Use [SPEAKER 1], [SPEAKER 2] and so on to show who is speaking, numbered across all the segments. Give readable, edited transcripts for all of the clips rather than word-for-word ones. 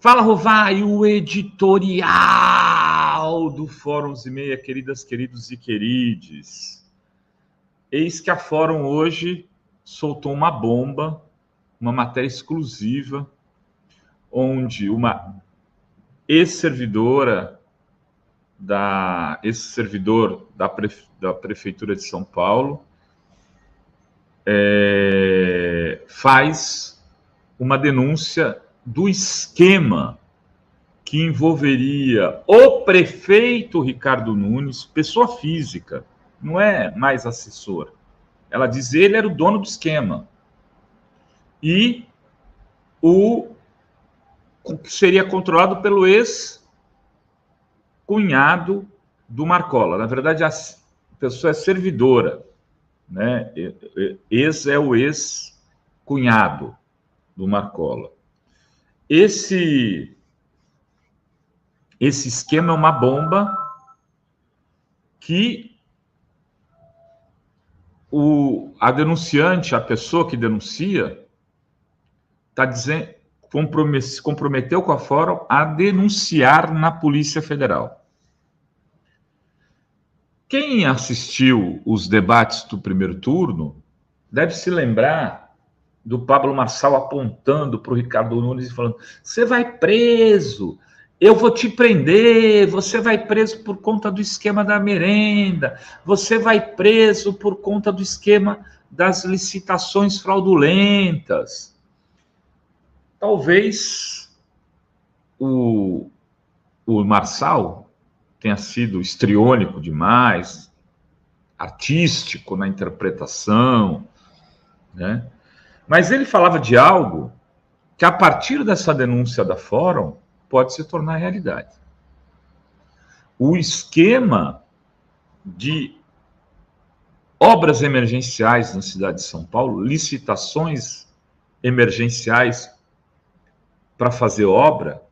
[SPEAKER 1] Fala, Rovai, o editorial do Fórum e Meia, queridas, queridos e querides. Eis que a Fórum hoje soltou uma bomba, uma matéria exclusiva, onde uma ex-servidor da Prefeitura de São Paulo faz uma denúncia do esquema que envolveria o prefeito Ricardo Nunes, pessoa física, não é mais assessor. Ela diz que ele era o dono do esquema. E o que seria controlado pelo ex-cunhado do Marcola. Na verdade, a pessoa é servidora, né? Ex é o ex-cunhado do Marcola. Esse esquema é uma bomba que a denunciante, a pessoa que denuncia, está dizendo, se comprometeu com a Fórum a denunciar na Polícia Federal. Quem assistiu os debates do primeiro turno deve se lembrar do Pablo Marçal apontando para o Ricardo Nunes e falando: você vai preso, eu vou te prender, você vai preso por conta do esquema da merenda, você vai preso por conta do esquema das licitações fraudulentas. Talvez o Marçal tenha sido histriônico demais, artístico na interpretação, né? Mas ele falava de algo que, a partir dessa denúncia da Fórum, pode se tornar realidade. O esquema de obras emergenciais na cidade de São Paulo, licitações emergenciais para fazer obra,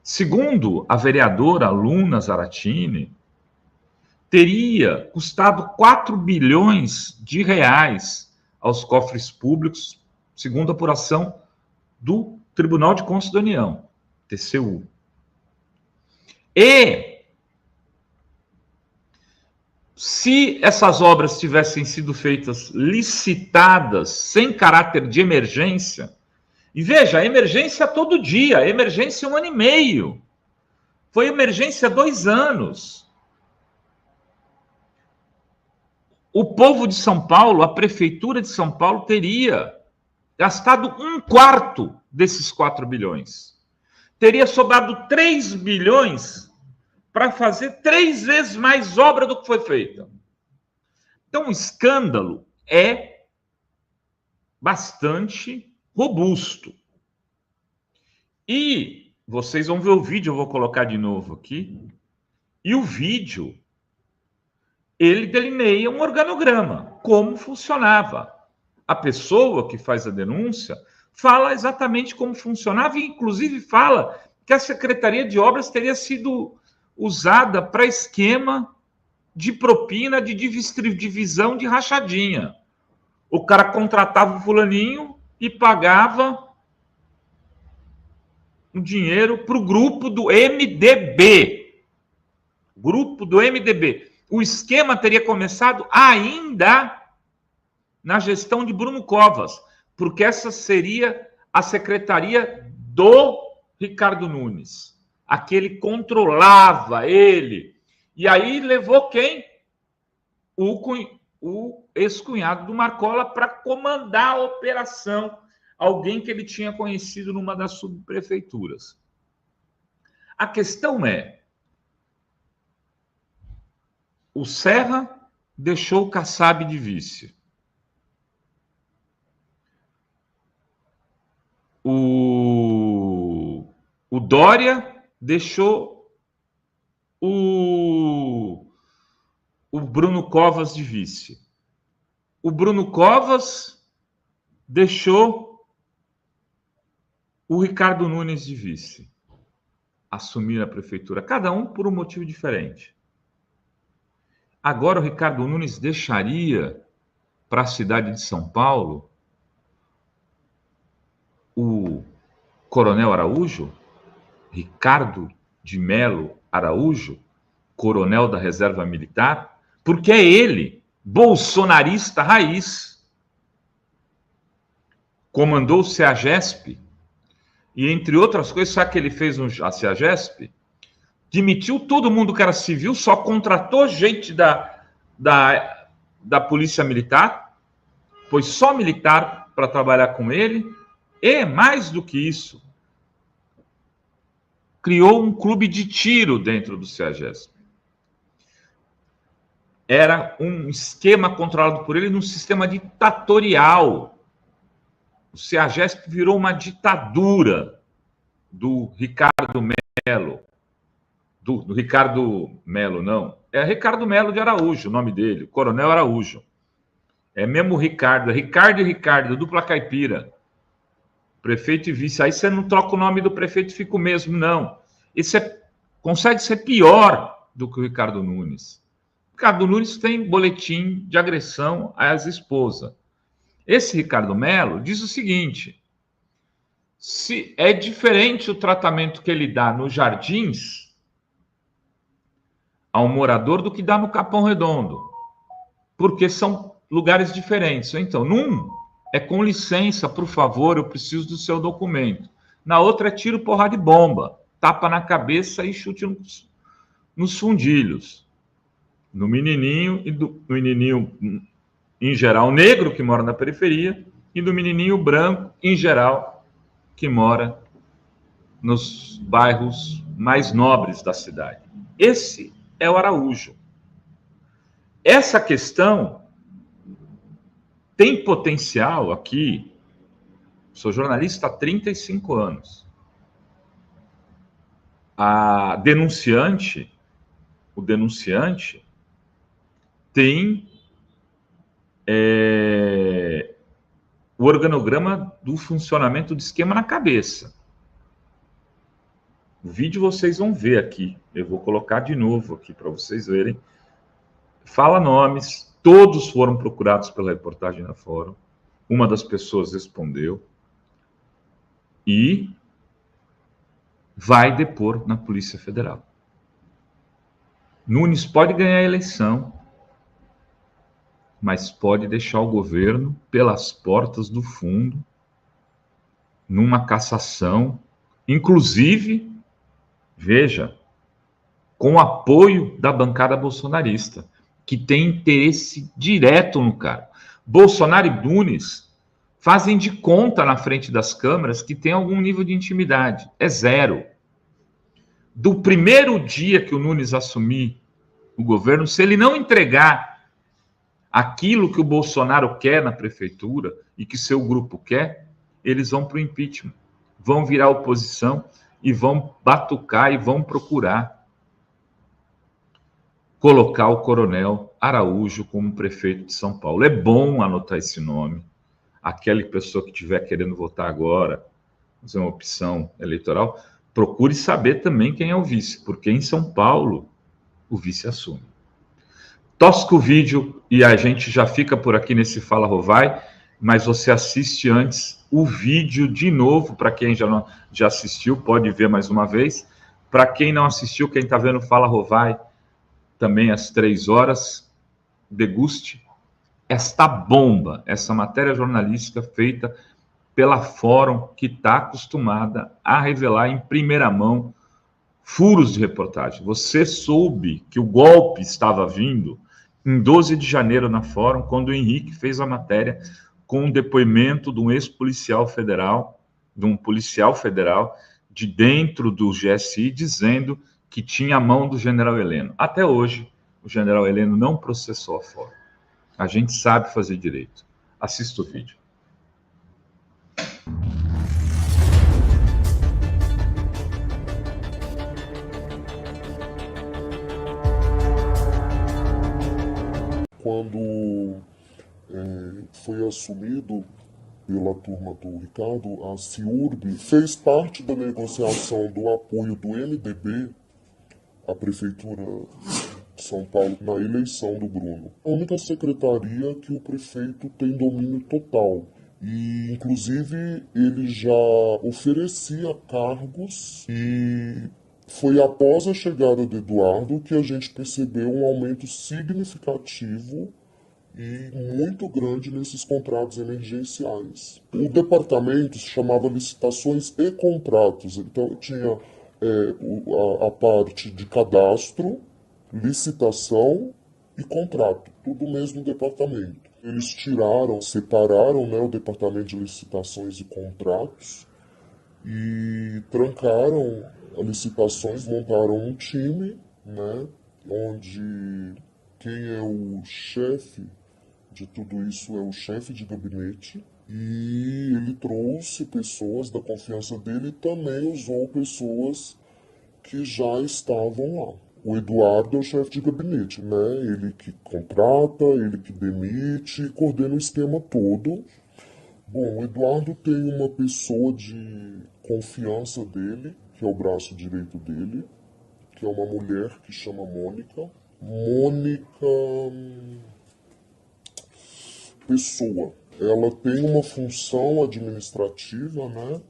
[SPEAKER 1] segundo a vereadora Luna Zaratini, teria custado 4 bilhões de reais aos cofres públicos, segundo a apuração do Tribunal de Contas da União, TCU. E se essas obras tivessem sido feitas licitadas, sem caráter de emergência, e veja, emergência todo dia, emergência 1 ano e meio, foi emergência 2 anos. O povo de São Paulo, a Prefeitura de São Paulo, teria gastado 1/4 desses 4 bilhões. Teria sobrado 3 bilhões para fazer 3 vezes mais obra do que foi feita. Então, o escândalo é bastante robusto. E vocês vão ver o vídeo, eu vou colocar de novo aqui. E o vídeo, ele delineia um organograma, como funcionava. A pessoa que faz a denúncia fala exatamente como funcionava e, inclusive, fala que a Secretaria de Obras teria sido usada para esquema de propina, de divisão de rachadinha. O cara contratava o fulaninho e pagava o dinheiro para o grupo do MDB. Grupo do MDB. O esquema teria começado ainda na gestão de Bruno Covas, porque essa seria a secretaria do Ricardo Nunes. Aquele controlava ele. E aí levou quem? O ex-cunhado do Marcola para comandar a operação. Alguém que ele tinha conhecido numa das subprefeituras. A questão é: o Serra deixou o Kassab de vice. O Dória deixou o Bruno Covas de vice. O Bruno Covas deixou o Ricardo Nunes de vice. Assumir a prefeitura, cada um por um motivo diferente. Agora o Ricardo Nunes deixaria para a cidade de São Paulo o Coronel Araújo, Ricardo de Melo Araújo, coronel da Reserva Militar, porque é ele, bolsonarista raiz, comandou o CEAGESP, e entre outras coisas, sabe que ele fez a CEAGESP? Demitiu todo mundo que era civil, só contratou gente da Polícia Militar, pôs só militar para trabalhar com ele, e mais do que isso, criou um clube de tiro dentro do CEAGESP. Era um esquema controlado por ele num sistema ditatorial. O CEAGESP virou uma ditadura do Ricardo Melo. Do Ricardo Melo, não. É Ricardo Melo de Araújo, o nome dele, Coronel Araújo. É mesmo Ricardo, é Ricardo e Ricardo, dupla caipira. Prefeito e vice. Aí você não troca o nome do prefeito e fica o mesmo, não. Esse consegue ser pior do que o Ricardo Nunes. O Ricardo Nunes tem boletim de agressão à ex-esposa. Esse Ricardo Melo diz o seguinte: se é diferente o tratamento que ele dá nos Jardins ao morador do que dá no Capão Redondo, porque são lugares diferentes. Então, num é com licença, por favor, eu preciso do seu documento. Na outra é tiro, porrada de bomba, tapa na cabeça e chute nos fundilhos. No menininho, e do menininho, em geral, negro, que mora na periferia, e do menininho branco, em geral, que mora nos bairros mais nobres da cidade. Esse é o Araújo. Essa questão tem potencial aqui. Sou jornalista há 35 anos. O denunciante tem o organograma do funcionamento do esquema na cabeça. O vídeo vocês vão ver aqui. Eu vou colocar de novo aqui para vocês verem. Fala nomes. Todos foram procurados pela reportagem na Fórum. Uma das pessoas respondeu. E vai depor na Polícia Federal. Nunes pode ganhar a eleição, mas pode deixar o governo pelas portas do fundo, numa cassação, inclusive, veja, com o apoio da bancada bolsonarista, que tem interesse direto no cara. Bolsonaro e Nunes fazem de conta na frente das câmeras que tem algum nível de intimidade. É zero. Do primeiro dia que o Nunes assumir o governo, se ele não entregar aquilo que o Bolsonaro quer na prefeitura e que seu grupo quer, eles vão para o impeachment. Vão virar oposição e vão batucar e vão procurar colocar o coronel Araújo como prefeito de São Paulo. É bom anotar esse nome. Aquela pessoa que estiver querendo votar agora, fazer uma opção eleitoral, procure saber também quem é o vice, porque em São Paulo o vice assume. Tosca o vídeo e a gente já fica por aqui nesse Fala Rovai, mas você assiste antes o vídeo de novo, para quem já assistiu, pode ver mais uma vez. Para quem não assistiu, quem está vendo Fala Rovai, também às 3 horas, deguste esta bomba, essa matéria jornalística feita pela Fórum, que está acostumada a revelar em primeira mão furos de reportagem. Você soube que o golpe estava vindo em 12 de janeiro na Fórum, quando o Henrique fez a matéria com um depoimento de um ex-policial federal, de um policial federal de dentro do GSI, dizendo que tinha a mão do general Heleno. Até hoje, o general Heleno não processou a Fórum. A gente sabe fazer direito. Assista o vídeo.
[SPEAKER 2] Quando foi assumido pela turma do Ricardo, a CIURB fez parte da negociação do apoio do MDB à Prefeitura de São Paulo na eleição do Bruno. A única secretaria que o prefeito tem domínio total. E, inclusive, ele já oferecia cargos e foi após a chegada do Eduardo que a gente percebeu um aumento significativo e muito grande nesses contratos emergenciais. O departamento se chamava licitações e contratos, então tinha a parte de cadastro, licitação e contrato, tudo no mesmo departamento. Eles tiraram, separaram, né, o departamento de licitações e contratos e trancaram as licitações, montaram um time, né, onde quem é o chefe de tudo isso é o chefe de gabinete, e ele trouxe pessoas da confiança dele e também usou pessoas que já estavam lá. O Eduardo é o chefe de gabinete, né? Ele que contrata, ele que demite, coordena o esquema todo. Bom, o Eduardo tem uma pessoa de confiança dele, que é o braço direito dele, que é uma mulher que chama Mônica. Mônica Pessoa. Ela tem uma função administrativa, né,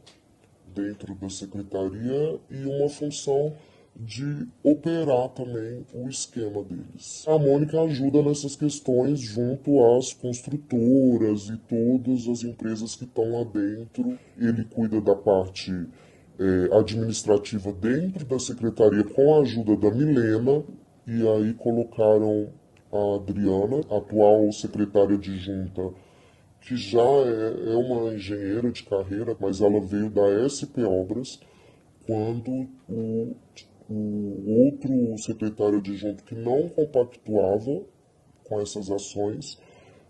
[SPEAKER 2] dentro da secretaria e uma função de operar também o esquema deles. A Mônica ajuda nessas questões junto às construtoras e todas as empresas que estão lá dentro. Ele cuida da parte administrativa dentro da secretaria com a ajuda da Milena, e aí colocaram a Adriana, atual secretária adjunta, que já é uma engenheira de carreira, mas ela veio da SP Obras, quando o outro secretário adjunto que não compactuava com essas ações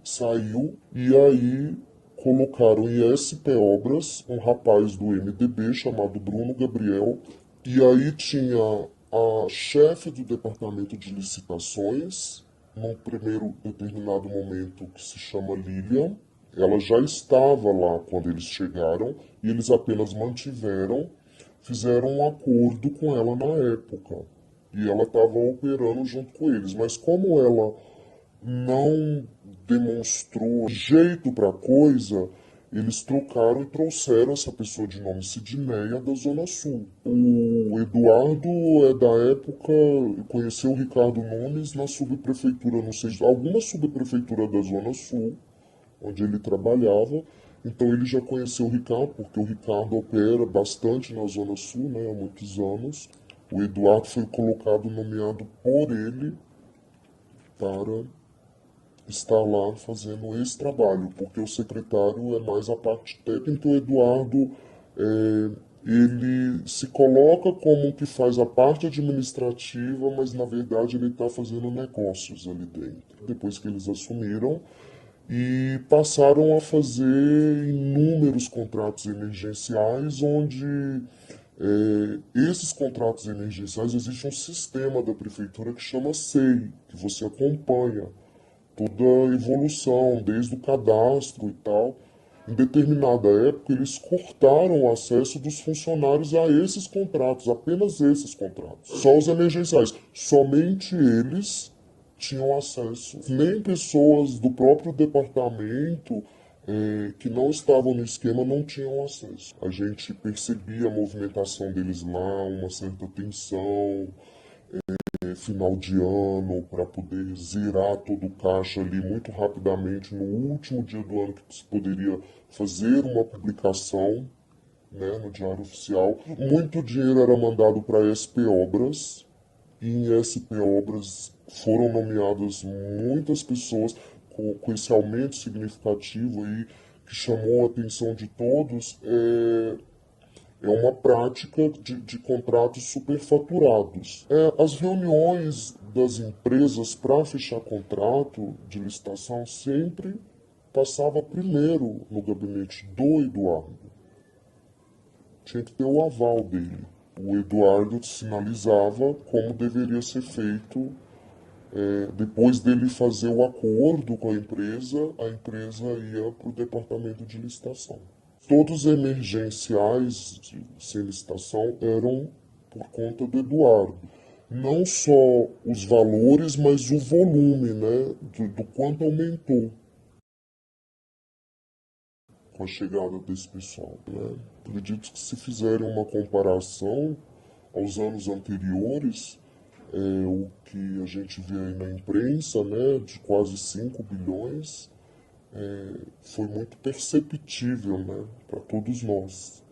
[SPEAKER 2] saiu, e aí colocaram em SP Obras um rapaz do MDB chamado Bruno Gabriel, e aí tinha a chefe do departamento de licitações, num primeiro determinado momento, que se chama Lilian. Ela já estava lá quando eles chegaram e eles apenas mantiveram, fizeram um acordo com ela na época. E ela estava operando junto com eles. Mas como ela não demonstrou jeito para a coisa, eles trocaram e trouxeram essa pessoa de nome Sidneia da Zona Sul. O Eduardo é da época, conheceu o Ricardo Nunes na subprefeitura, não sei, alguma subprefeitura da Zona Sul, onde ele trabalhava. Então ele já conheceu o Ricardo, porque o Ricardo opera bastante na Zona Sul, né, há muitos anos. O Eduardo foi colocado, nomeado por ele, para estar lá fazendo esse trabalho, porque o secretário é mais a parte técnica. O Eduardo, ele se coloca como que faz a parte administrativa, mas na verdade ele está fazendo negócios ali dentro. Depois que eles assumiram, e passaram a fazer inúmeros contratos emergenciais, onde esses contratos emergenciais, existe um sistema da prefeitura que chama SEI, que você acompanha toda a evolução, desde o cadastro e tal. Em determinada época, eles cortaram o acesso dos funcionários a esses contratos, apenas esses contratos. Só os emergenciais. Somente eles tinham acesso. Nem pessoas do próprio departamento que não estavam no esquema não tinham acesso. A gente percebia a movimentação deles lá, uma certa tensão, final de ano, para poder zerar todo o caixa ali muito rapidamente no último dia do ano, que se poderia fazer uma publicação, né, no Diário Oficial. Muito dinheiro era mandado para SP Obras, e em SP Obras foram nomeadas muitas pessoas com esse aumento significativo aí, que chamou a atenção de todos. É uma prática de contratos superfaturados. As reuniões das empresas para fechar contrato de licitação sempre passava primeiro no gabinete do Eduardo. Tinha que ter o aval dele. O Eduardo sinalizava como deveria ser feito. Depois dele fazer o acordo com a empresa ia para o departamento de licitação. Todos os emergenciais sem licitação eram por conta do Eduardo. Não só os valores, mas o volume, né, do quanto aumentou. com a chegada desse pessoal, né? Acredito que se fizerem uma comparação aos anos anteriores, o que a gente vê aí na imprensa, né, de quase 5 bilhões, foi muito perceptível, né, para todos nós.